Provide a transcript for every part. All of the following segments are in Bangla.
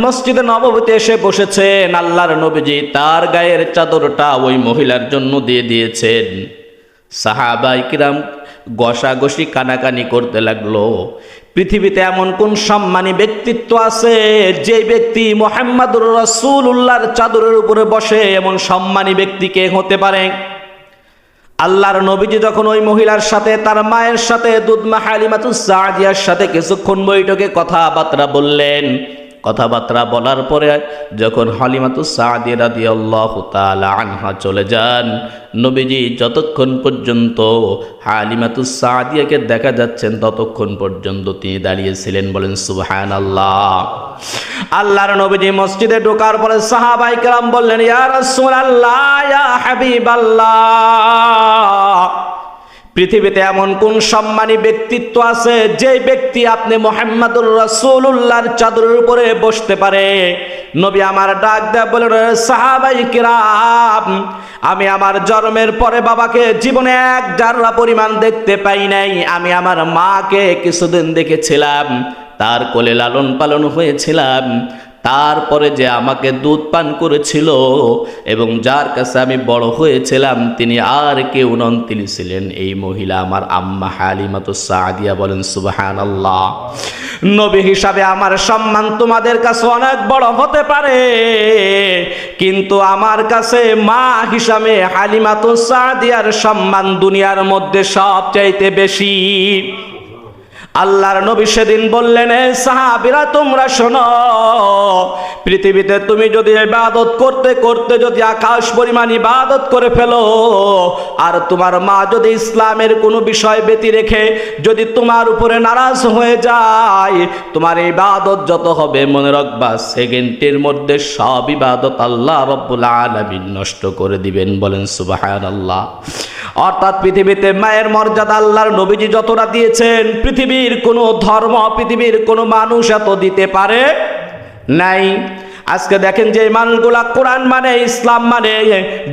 মসজিদে নববীতে এসে বসেছেন, আল্লাহর নবীজি তার গায়ের চাদরটা ওই মহিলার জন্য দিয়ে দিয়েছেন। সাহাবায়ে কিরাম ঘষাঘষি কানাকানি করতে লাগলো। পৃথিবীতে এমন কোন সম্মানী ব্যক্তিত্ব আছে যে ব্যক্তি মুহাম্মদুর রাসূলুল্লাহর চাদরের উপরে বসে? এমন সম্মানী ব্যক্তি কে হতে পারে? আল্লাহর নবীজি যখন ওই মহিলার সাথে, তার মায়ের সাথে, দুধমা হালিমাতুস সাদিয়ার সাথে কিছুক্ষণ বৈঠকে কথাবার্তা বললেন। কথাবার্তা বলার পরে যখন হালিমাতুস সাদিয়া রাদিয়াল্লাহু তাআলা আনহা চলে যান, নবীজি যতক্ষণ পর্যন্ত হালিমাতুস সাদিয়াকে দেখা যাচ্ছেন ততক্ষণ পর্যন্ত তিনি দাঁড়িয়েছিলেন। বলেন সুবহানাল্লাহ। আল্লাহর নবীজি মসজিদে ঢোকার পরে সাহাবায়ে কেরাম বললেন, ইয়া রাসূলুল্লাহ, ইয়া হাবিবাল্লাহ, পৃথিবীতে এমন কোন সম্মানী ব্যক্তিত্ব আছে যে ব্যক্তি আপনি মুহাম্মদুর রাসূলুল্লাহর চাদরের উপরে বসতে পারে? নবী আমার ডাক দেয়া বলেন, সাহাবায়ে কিরাম, আমি আমার জন্মের পরে বাবাকে জীবনে এক জাররা পরিমাণ দেখতে পাই নাই। আমি আমার মাকে কিছুদিন দেখেছিলাম, তার কোলে লালন পালন হয়েছিলাম। তারপরে যে আমাকে দুধ পান করেছিল এবং যার কাছে আমি বড় হয়েছিলাম তিনি আর কেউ নন, তিনি ছিলেন এই মহিলা, আমার আম্মা হালিমাতুস সাদিয়া। বলেন সুবহানাল্লাহ। নবী হিসাবে আমার সম্মান তোমাদের কাছে অনেক বড় হতে পারে, কিন্তু আমার কাছে মা হিসাবে হালিমাতুস সাদিয়ার সম্মান দুনিয়ার মধ্যে সবচাইতে বেশি। আল্লাহর নবী সেদিন বললেন, এ সাহাবীরা তোমরা শোনো, পৃথিবীতে তুমি যদি ইবাদত করতে করতে যদি আকাশ পরিমাণ ইবাদত করে ফেলো, আর তোমার মা যদি ইসলামের কোনো বিষয় ব্যতি রেখে যদি তোমার উপরে নারাজ হয়ে যায়, তোমার ইবাদত যত হবে মনে রাখবা সেকেন্ডের মধ্যে সব ইবাদত আল্লাহ রাব্বুল আলামিন নষ্ট করে দিবেন। বলেন সুবহানাল্লাহ। অর্থাৎ পৃথিবীতে মায়ের মর্যাদা আল্লাহর নবীজি যতটা দিয়েছেন, পৃথিবীর কোনো ধর্ম, পৃথিবীর কোনো মানুষ এত দিতে পারে নাই। আজকে দেখেন যে মানুষগুলা কোরআন মানে, ইসলাম মানে,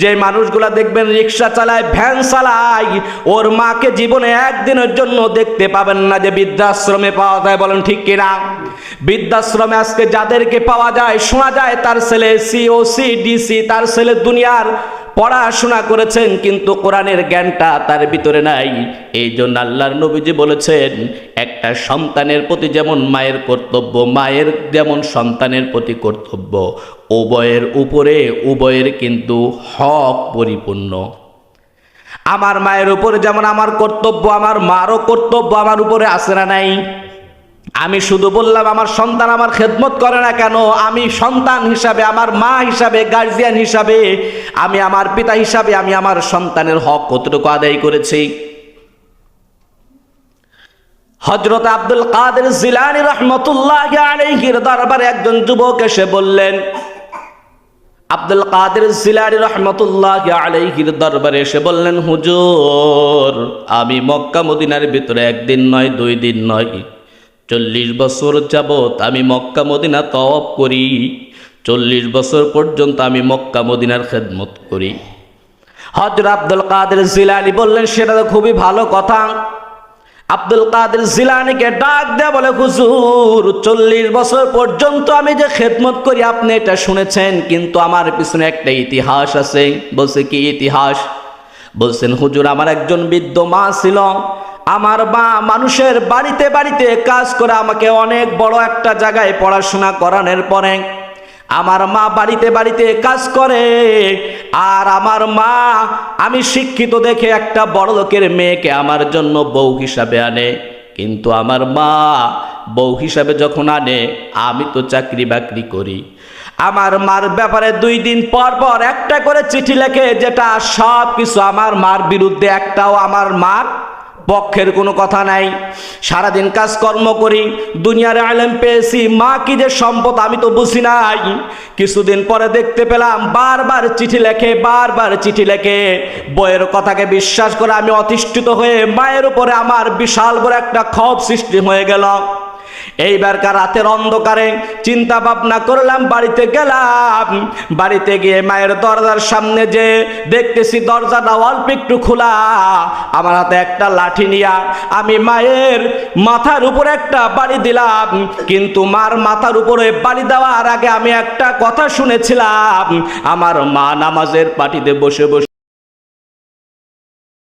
যে মানুষগুলা দেখবেন রিক্সা চালায়, ভ্যান চালায়, ওর মাকে জীবনে একদিনের জন্য দেখতে পাবেন না যে বৃদ্ধাশ্রমে পাওয়া যায়। বলেন ঠিক কিনা? বৃদ্ধাশ্রমে আজকে যাদেরকে পাওয়া যায়, শোনা যায় তার ছেলে সিওসি ডিসি, তার ছেলে দুনিয়ার পড়াশোনা করেছেন কিন্তু কোরআনের জ্ঞানটা তার ভিতরে নাই। এই জন্য আল্লাহর নবীজি বলেছেন, একটা সন্তানের প্রতি যেমন মায়ের কর্তব্য, মায়ের যেমন সন্তানের প্রতি কর্তব্য, উভয়ের উপরে উভয়ের কিন্তু হক পরিপূর্ণ। আমার মায়ের উপরে যেমন আমার কর্তব্য, আমার মারও কর্তব্য আমার উপরে আছে না নাই? আমি শুধু বললাম আমার সন্তান আমার খেদমত করে না কেন, আমি সন্তান হিসাবে, আমার মা হিসাবে, গার্জিয়ান হিসাবে, আমি আমার পিতা হিসাবে আমি আমার সন্তানের হক কতটুকু আদায় করেছি? হযরত আব্দুল কাদের জিলানী রাহমাতুল্লাহি আলাইহির দরবারে একজন যুবক এসে বললেন, আব্দুল কাদের জিলানী রাহমাতুল্লাহি আলাইহির দরবারে এসে বললেন, হুজুর, আমি মক্কা মদিনার ভিতরে একদিন নয়, 2 দিন নয়, 40 বছর যাবত আমি মক্কা মদিনা তওয়াফ করি। 40 বছর পর্যন্ত আমি মক্কা মদিনার খেদমত করি। হযরত আব্দুল কাদের জিলানী বললেন, সেটা তো খুবই ভালো কথা। আব্দুল কাদের জিলানীকে ডাক দেয়া বলে, হুজুর, 40 বছর পর্যন্ত আমি যে খেদমত করি আপনি এটা শুনেছেন, কিন্তু আমার পিছনে একটা ইতিহাস আছে। বলছে, কি ইতিহাস? বলছেন, হুজুর, আমার একজন বৃদ্ধ মা ছিল। আমার মা মানুষের বাড়িতে বাড়িতে কাজ করে আমাকে অনেক বড় একটা জায়গায় পড়াশোনা করানোর পরে আমার মা বাড়িতে বাড়িতে কাজ করে, আর আমার মা আমি শিক্ষিত দেখে একটা বড় লোকের মেয়েকে আমার জন্য বউ হিসাবে আনে। কিন্তু আমার মা বউ হিসাবে যখন আনে, আমি তো চাকরি বাকরি করি। আমার মার ব্যাপারে 2 দিন পর পর একটা করে চিঠি লেখে, যেটা সব কিছু আমার মার বিরুদ্ধে, একটাও আমার মার পক্ষের কোনো কথা নাই। সারাদিন কাজকর্ম করি, দুনিয়ার আলেম পেয়েছি, মা কি যে সম্পদ আমি তো বুঝি নাই। কিছুদিন পরে দেখতে পেলাম বারবার চিঠি লেখে, বারবার চিঠি লেখে। বইয়ের কথাকে বিশ্বাস করে আমি অতিষ্ঠিত হয়ে মায়ের উপরে আমার বিশাল বড় একটা ক্ষোভ সৃষ্টি হয়ে গেল। এইবারকার রাতের অন্ধকারে চিন্তা ভাবনা করলাম, বাড়িতে গেলাম। বাড়িতে গিয়ে মায়ের দরজার সামনে যে দেখতেছি দরজাটা অল্প একটু খোলা। আমার হাতে একটা লাঠি নিয়া আমি মায়ের মাথার উপরে একটা বাড়ি দিলাম। কিন্তু মার মাথার উপরে বাড়ি দেওয়ার আগে আমি একটা কথা শুনেছিলাম, আমার মা নামাজের পাটিতে বসে বসে